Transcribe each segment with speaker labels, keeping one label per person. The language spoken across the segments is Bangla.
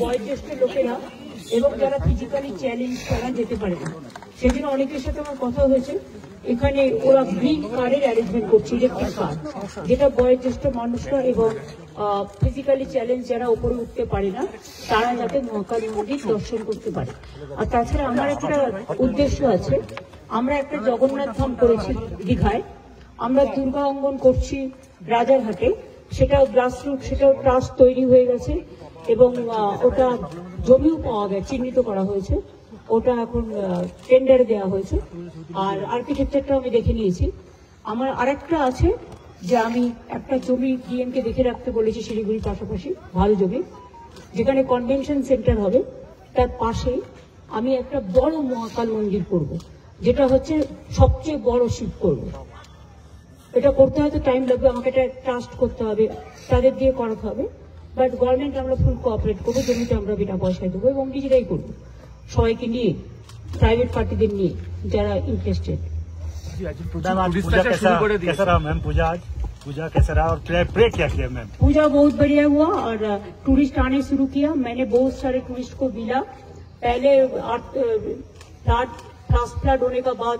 Speaker 1: বয়োজ্যেষ্ঠ লোকেরা এবং যারা ফিজিক্যালি চ্যালেঞ্জ তারা যেতে পারে না। সেই জন্য অনেকের সাথে আমার কথা হয়েছে, এখানে ওরা গ্রিন কার্ডের অ্যারেঞ্জমেন্ট করছে, ইলেকট্রিক কার্ড, যেটা বয়োজ্যেষ্ঠ মানুষরা এবং ফিজিক্যালি চ্যালেঞ্জ যারা উপরে উঠতে পারে না তারা যাতে মহাকাল মন্দির দর্শন করতে পারে। আর তাছাড়া আমার একটা উদ্দেশ্য আছে, আমরা একটা জগন্নাথ ধাম করেছি দীঘায়, আমরা দুর্গা অঙ্গন করছি রাজারহাটে, সেটাও গ্রাসরুট, সেটাও ট্রাস্ট তৈরি হয়ে গেছে এবং ওটা জমিও পাওয়া গেছে, চিহ্নিত করা হয়েছে, ওটা এখন টেন্ডারে দেওয়া হয়েছে। আর আর্কিটেকচারটা আমি দেখে নিয়েছি। আমার আরেকটা আছে যে আমি একটা জমি ডিএমকে দেখে রাখতে বলেছি শিলিগুড়ির পাশাপাশি, ভালো জমি, যেখানে কনভেনশন সেন্টার হবে, তার পাশে আমি একটা বড় মহাকাল মন্দির করব, যেটা হচ্ছে সবচেয়ে বড় শিব করব। এটা করতে হয়তো টাইম লাগবে, আমাকে এটা ট্রাস্ট করতে হবে, তাদের দিয়ে করাতে হবে, বাট গভর্নমেন্ট আমরা ফুল কোঅপারেট করবো, জমিটা আমরা বিনা পয়সায় দেবো এবং নিজেরাই করবো, সবাইকে নিয়ে, প্রাইভেট পার্টিদের নিয়ে যারা ইন্টারেস্টেড।
Speaker 2: पूजा कैसा रहा और प्रे क्या किया मैम?
Speaker 1: पूजा बहुत बढ़िया हुआ और टूरिस्ट आने शुरू किया। मैंने बहुत सारे टूरिस्ट को मिला। पहले लास्ट फ्लड होने का बाद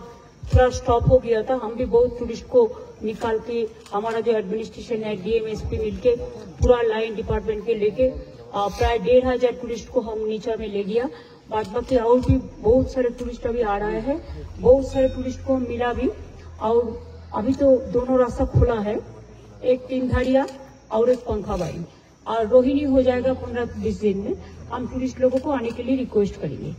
Speaker 1: थोड़ा स्टॉप हो गया था, हम भी बहुत टूरिस्ट को निकाल के, हमारा जो एडमिनिस्ट्रेशन है, डीएम एसपी मिलके पूरा लाइन डिपार्टमेंट के लेके प्राय 1500 टूरिस्ट को हम नीचा में ले गया। बाद बाकी और भी बहुत सारे टूरिस्ट अभी आ रहे हैं, बहुत सारे टूरिस्ट को हम मिला भी। और अभी तो दोनों रास्ता खुला है, एक 3 धारिया और एक पंखाबाई, और रोहिणी हो जाएगा 15-20 दिन में। हम टूरिस्ट लोगों को आने के लिए रिक्वेस्ट करेंगे।